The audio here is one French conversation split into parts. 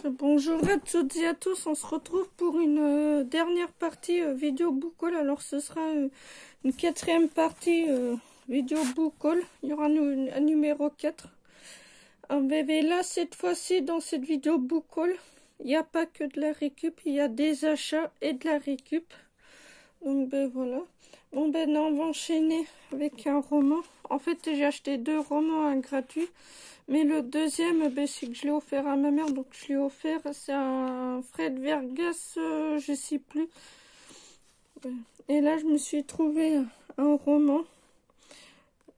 Bonjour à toutes et à tous, on se retrouve pour une dernière partie vidéo book haul. Alors ce sera une quatrième partie vidéo book haul. Il y aura un numéro 4. Mais là cette fois-ci dans cette vidéo book haul, il n'y a pas que de la récup, il y a des achats et de la récup. Donc ben voilà. Bon ben on va enchaîner avec un roman. En fait j'ai acheté 2 romans gratuits. Mais le deuxième, ben, c'est que je l'ai offert à ma mère, donc je l'ai offert, c'est un Fred Vargas, je sais plus. Et là, je me suis trouvé un roman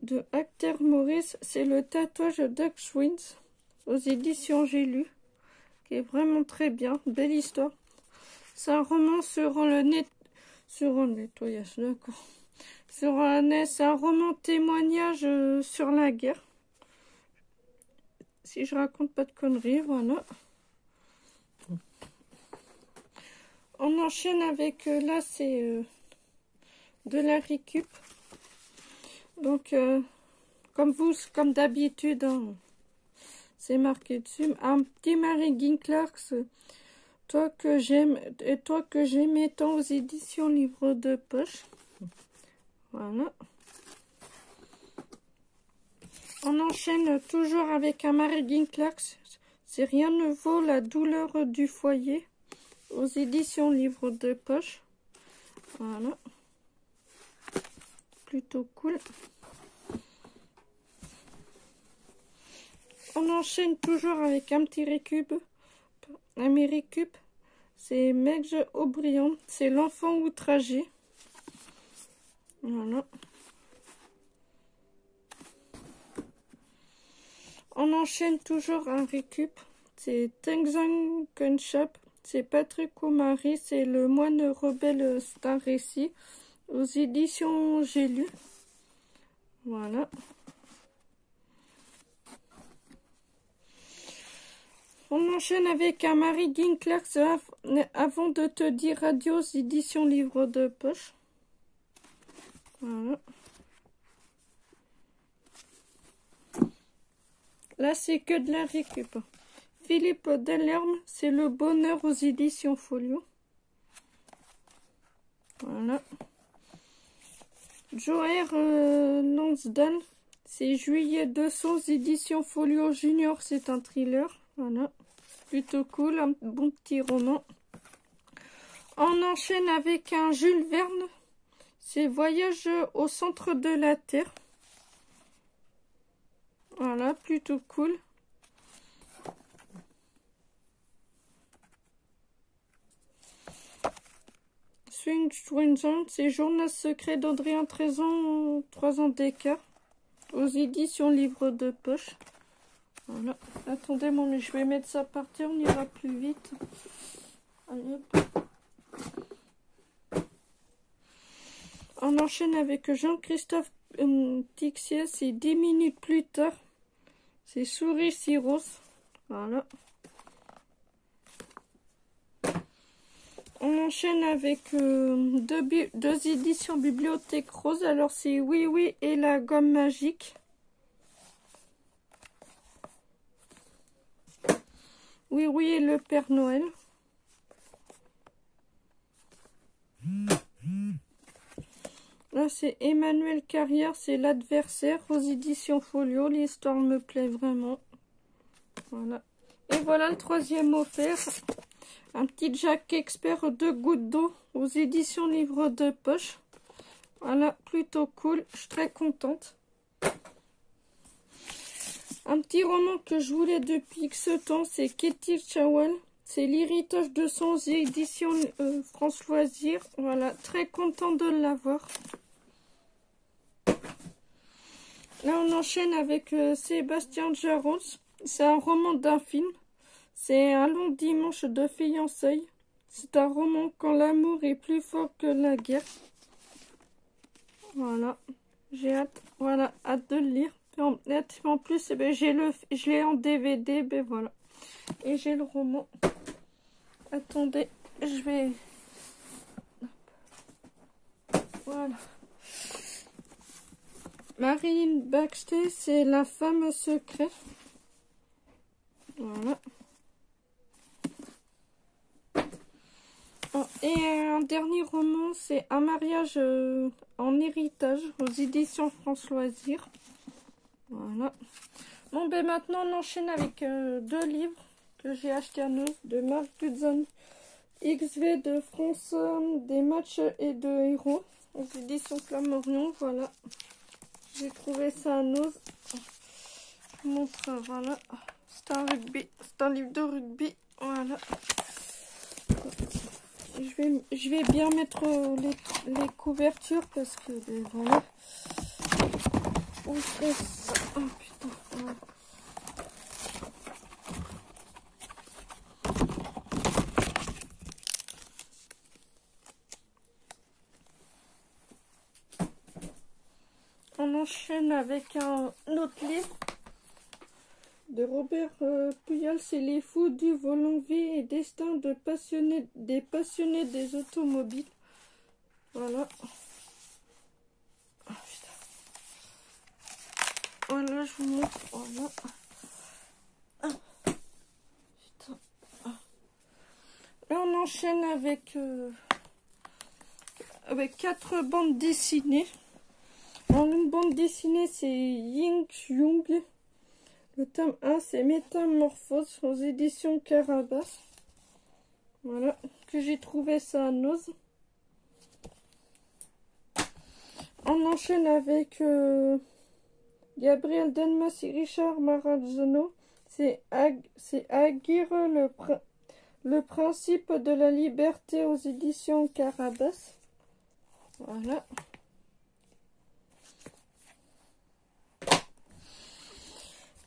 de Acter Maurice, c'est Le tatouage d'Auschwitz, aux éditions J'ai lu, qui est vraiment très bien, belle histoire. C'est un roman sur le nettoyage, d'accord. C'est un roman témoignage sur la guerre. Si je raconte pas de conneries, voilà. On enchaîne avec, là c'est de la récup. Donc, comme d'habitude, hein, c'est marqué dessus. Un petit Mary Ginklax, toi que j'aime, et toi que j'aimais tant, aux éditions Livre de poche. Voilà. On enchaîne toujours avec un Mary Ginklax. C'est Rien ne vaut la douleur du foyer, aux éditions Livre de poche. Voilà. Plutôt cool. On enchaîne toujours avec un petit récup. Un récup. C'est Meg O'Brien. C'est L'enfant outragé. Voilà. On enchaîne toujours un récup. C'est Tenzang Gunshap. C'est Patrick O'Mari. C'est Le moine rebelle, c'est un récit. Aux éditions J'ai lu. Voilà. On enchaîne avec un Mary Ginklax, avant de te dire adieu, aux éditions Livre de poche. Voilà. Là, c'est que de la récup. Philippe Delerme, c'est Le bonheur, aux éditions Folio. Voilà. Joher Lansdale, c'est Juillet 200, aux éditions Folio Junior, c'est un thriller. Voilà. Plutôt cool, un bon petit roman. On enchaîne avec un Jules Verne. C'est Voyage au centre de la Terre. Voilà, plutôt cool. Swing Swinson, c'est Journal secret d'Andréan 13 ans, 3 ans d'écart. Aux éditions Livre de poche. Voilà. Attendez, moi, mais je vais mettre ça par terre, on ira plus vite. Allez, hop. On enchaîne avec Jean-Christophe Tixier, c'est 10 minutes plus tard. C'est Souris Siros. Voilà. On enchaîne avec deux éditions Bibliothèque Rose. Alors c'est Oui Oui et la gomme magique. Oui Oui et le Père Noël. Là c'est Emmanuel Carrière, c'est L'adversaire, aux éditions Folio. L'histoire me plaît vraiment. Voilà. Et voilà le troisième offert. Un petit Jack Expert, 2 gouttes d'eau, aux éditions Livre de poche. Voilà, plutôt cool. Je suis très contente. Un petit roman que je voulais depuis ce temps, c'est Katie Chawal. C'est L'héritage de son, aux éditions France Loisirs. Voilà, très contente de l'avoir. Là, on enchaîne avec Sébastien Jarros. C'est un roman d'un film. C'est Un long dimanche de fiançailles. C'est un roman quand l'amour est plus fort que la guerre. Voilà. J'ai hâte. Voilà, hâte de le lire. En plus, eh ben, je l'ai en DVD. Ben voilà. Et j'ai le roman. Attendez, je vais... Voilà. Marilyn Baxter, c'est La femme secrète. Voilà. Et un dernier roman, c'est Un mariage en héritage aux éditions France Loisirs. Voilà. Bon, ben maintenant on enchaîne avec 2 livres que j'ai achetés à Noz, de Marc Hudson, XV de France, des matchs et de héros aux éditions Flammarion. Voilà. J'ai trouvé ça à Noz. Je vous montre, voilà. C'est un rugby, c'est un livre de rugby. Voilà. Je vais bien mettre les couvertures parce que voilà. Où c'est ça? Oh putain. Voilà. On enchaîne avec un autre livre de Robert Pujol, c'est Les fous du volant, vie et destin des passionnés des automobiles. Voilà. Oh, putain. Voilà, je vous montre. Voilà. Ah. Putain. Ah. Là, on enchaîne avec 4 bandes dessinées. Alors, une bande dessinée, c'est Ying Young. Le tome 1, c'est Métamorphose aux éditions Carabas. Voilà, que j'ai trouvé ça à Noz. On enchaîne avec Gabriel Delmas et Richard Maranzano. C'est Agir le principe de la liberté aux éditions Carabas. Voilà.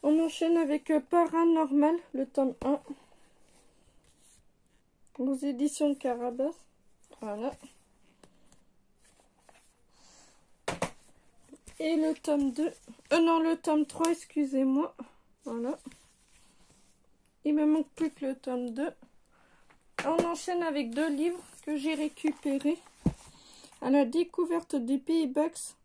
On enchaîne avec Paranormal, le tome 1, aux éditions Carabas. Voilà. Et le tome 2, non, le tome 3, excusez-moi. Voilà. Il me manque plus que le tome 2. On enchaîne avec 2 livres que j'ai récupérés. À la découverte du Pays Basque,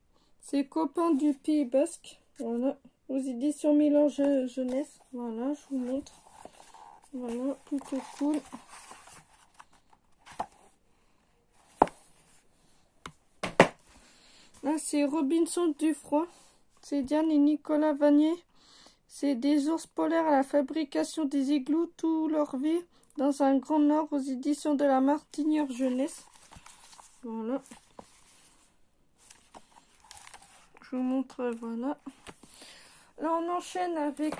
c'est Copains du Pays Basque. Voilà. Aux éditions Mélange Jeunesse. Voilà, je vous montre. Voilà, plutôt cool. Là, c'est Robinson du Froid. C'est Diane et Nicolas Vanier. C'est des ours polaires à la fabrication des igloos toute leur vie dans un grand nord aux éditions de la Martinière Jeunesse. Voilà. Je vous montre, voilà. Là, on enchaîne avec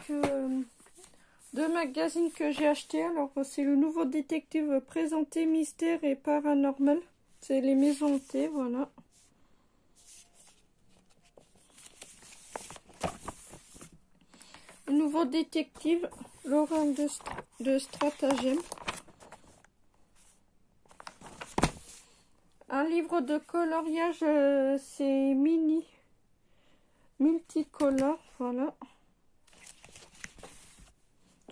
2 magazines que j'ai achetés. Alors, c'est le Nouveau Détective présenté Mystère et Paranormal. C'est les maisons hantées, voilà. Le Nouveau Détective, Laurent de Stratagème. Un livre de coloriage, c'est multicolore, voilà.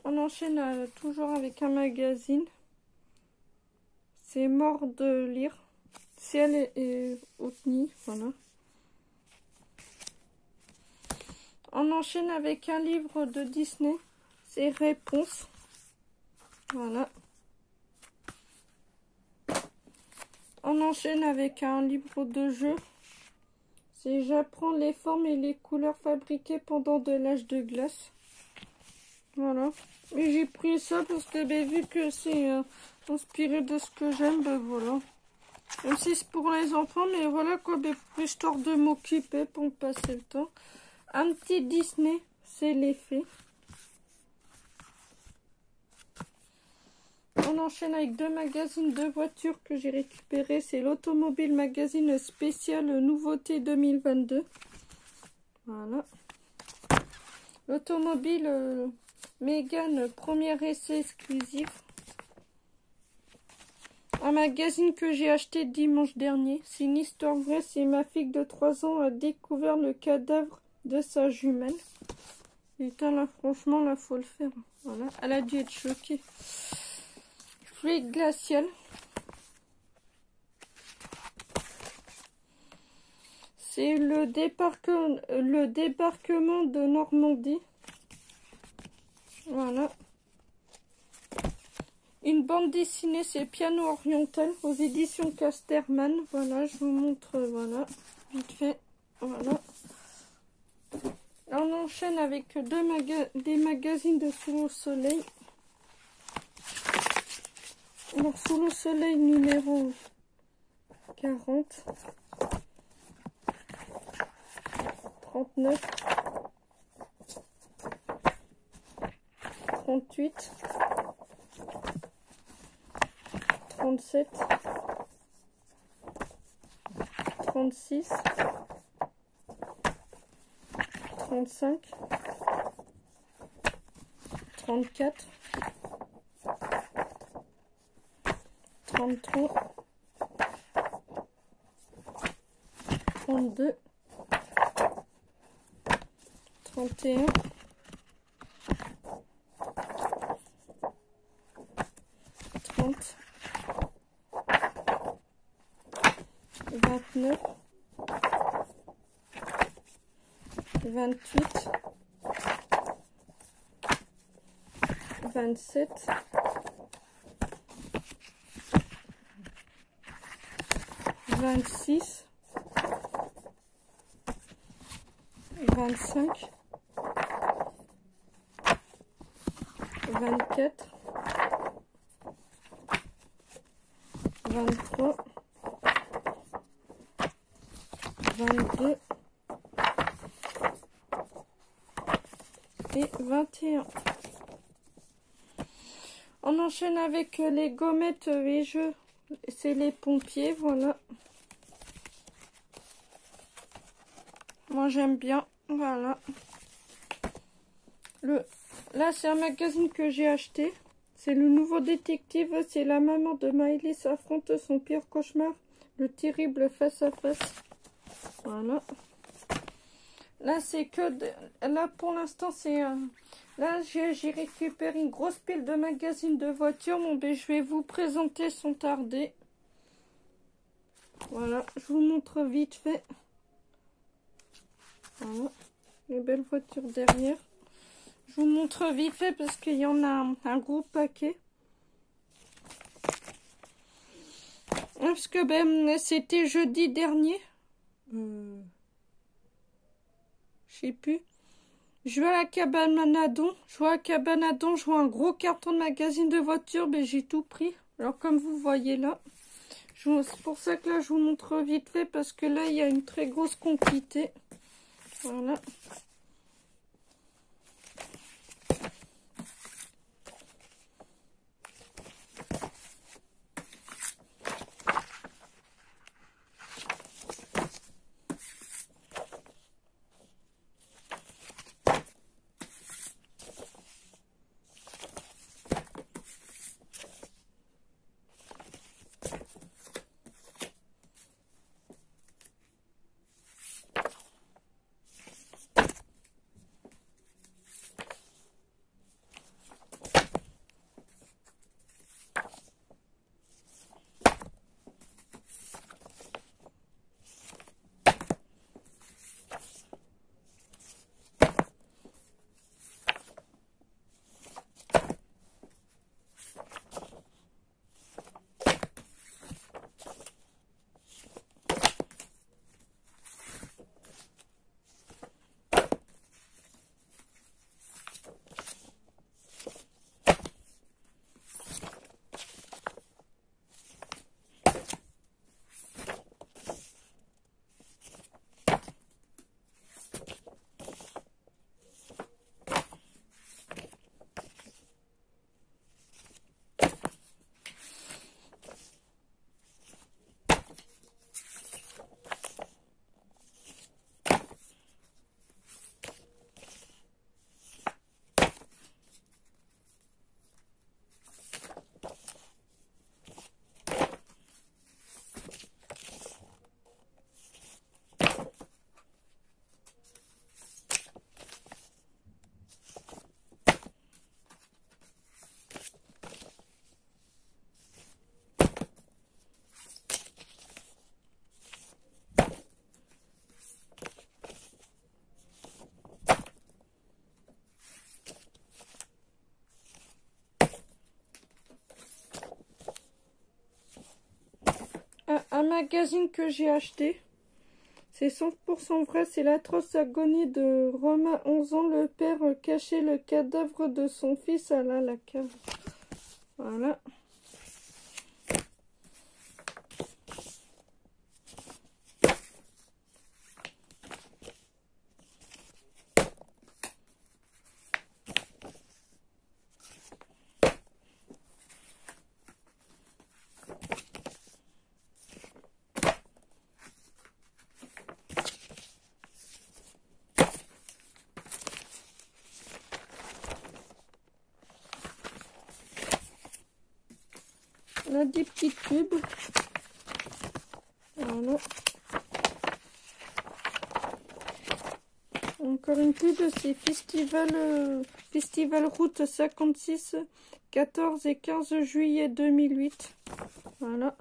On enchaîne toujours avec un magazine. C'est Mort de lire. Ciel et Otni, voilà. On enchaîne avec un livre de Disney. C'est Réponse. Voilà. On enchaîne avec un livre de jeu. C'est J'apprends les formes et les couleurs fabriquées pendant de l'âge de glace. Voilà. Et j'ai pris ça parce que vu que c'est inspiré de ce que j'aime, voilà. Même si c'est pour les enfants, mais voilà quoi, histoire de m'occuper pour passer le temps. Un petit Disney, c'est Les Fées. On enchaîne avec 2 magazines de voitures que j'ai récupérés. C'est l'Automobile Magazine spécial Nouveauté 2022. Voilà. L'Automobile Mégane premier essai exclusif. Un magazine que j'ai acheté dimanche dernier. C'est une histoire vraie. C'est ma fille de 3 ans a découvert le cadavre de sa jumelle. Putain, là, franchement, là, faut le faire. Voilà. Elle a dû être choquée. Fluide glacial. C'est le débarquement de Normandie. Voilà. une bande dessinée, c'est Piano Oriental aux éditions Casterman. Voilà, je vous montre, voilà, vite fait, voilà. On enchaîne avec des magazines de Sous le Soleil. Alors, Sous le Soleil numéro 40, 39, 38, 37, 36, 35, 34, 33, 32, 31, 30, 29, 28, 27, 26, 25, 24, 23, 22 et 21. On enchaîne avec les gommettes et jeux. C'est les pompiers, voilà. Moi j'aime bien, voilà. Là c'est un magazine que j'ai acheté. C'est le nouveau détective. C'est la maman de Maëlys affronte son pire cauchemar, le terrible face à face. Voilà. Là c'est que là pour l'instant c'est là j'ai récupéré une grosse pile de magazines de voitures. Bon ben je vais vous présenter son tardé. Voilà, je vous montre vite fait. Voilà, les belles voitures derrière. Je vous montre vite fait parce qu'il y en a un gros paquet. Parce que ben c'était jeudi dernier. Je sais plus. Je vais à la cabane à Nadon. Je vois à la cabane à Nadon, je vois un gros carton de magazine de voiture. Ben j'ai tout pris. Alors comme vous voyez là. C'est pour ça que là je vous montre vite fait parce que là il y a une très grosse quantité. Voilà. un magazine que j'ai acheté. C'est 100% vrai, c'est l'atroce agonie de Romain, 11 ans. Le père cachait le cadavre de son fils à la cave. Voilà. On a des petites pubs. Voilà. Encore une pub, c'est Festival Route 56, 14 et 15 juillet 2008. Voilà.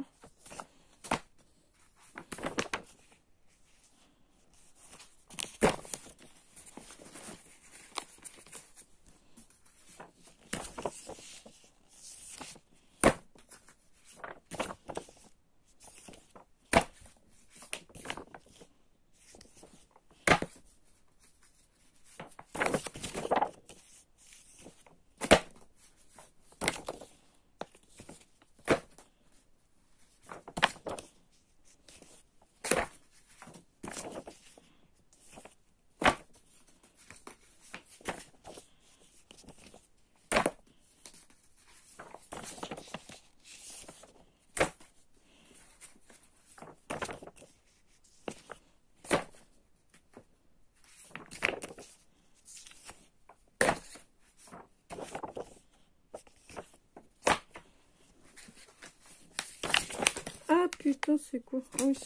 Ah putain, c'est quoi? Oui.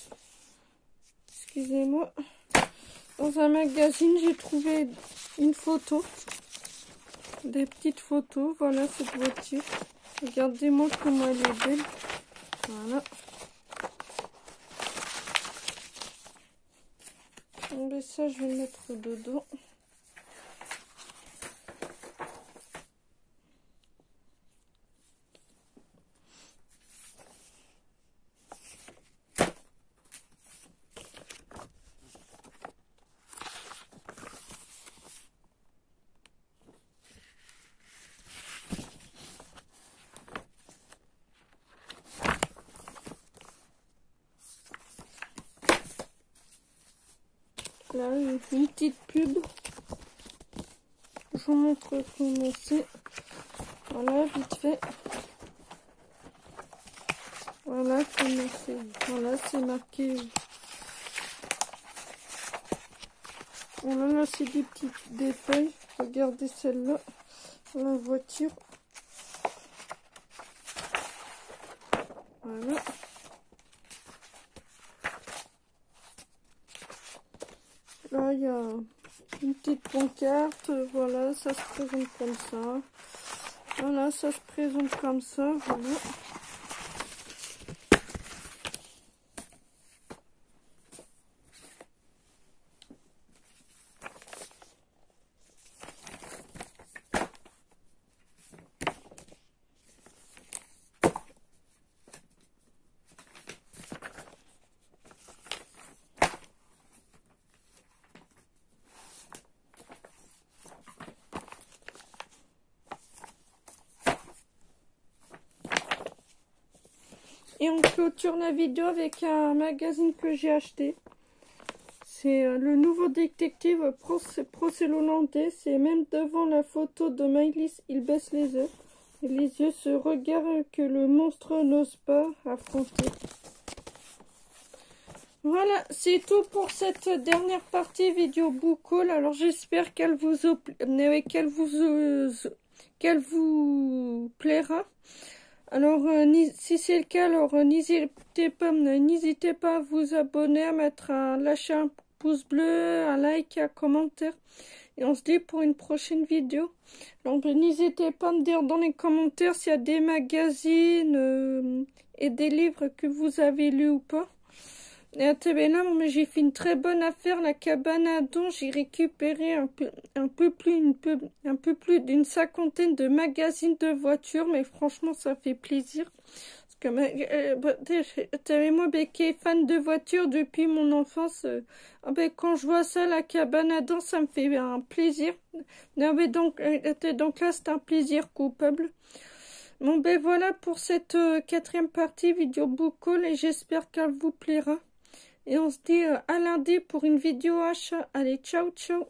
Excusez-moi. Dans un magazine, j'ai trouvé une photo. Des petites photos. Voilà cette voiture. Regardez-moi comment elle est belle. Voilà. Bon, ça, je vais le mettre dedans. Là, une petite pub. Je vous montre comment c'est. Voilà, vite fait. Voilà comment c'est. Voilà, c'est marqué. Voilà, là, c'est des petits détails. Regardez celle-là. La voiture. Voilà. Là, il y a une petite pancarte. Voilà, ça se présente comme ça. Voilà, ça se présente comme ça. Voilà. Et on clôture la vidéo avec un magazine que j'ai acheté. C'est le nouveau détective procès hollandais. C'est même devant la photo de Maëlys, il baisse les yeux. Et les yeux se regardent que le monstre n'ose pas affronter. Voilà, c'est tout pour cette dernière partie vidéo book haul. Alors j'espère qu'elle vous plaira. Alors, si c'est le cas, alors n'hésitez pas à vous abonner, lâcher un pouce bleu, un like, un commentaire. Et on se dit pour une prochaine vidéo. Donc, n'hésitez pas à me dire dans les commentaires s'il y a des magazines et des livres que vous avez lus ou pas. Et à là, mais j'ai fait une très bonne affaire, la cabane à dons. J'ai récupéré un peu plus d'une cinquantaine de magazines de voitures, mais franchement, ça fait plaisir. Parce que moi, qui est fan de voitures depuis mon enfance, quand je vois ça, la cabane à dents, ça me fait un plaisir. Non, mais donc là, c'est un plaisir coupable. Bon, ben voilà pour cette quatrième partie vidéo book haul et j'espère qu'elle vous plaira. Et on se dit à lundi pour une vidéo achat. Allez, ciao, ciao!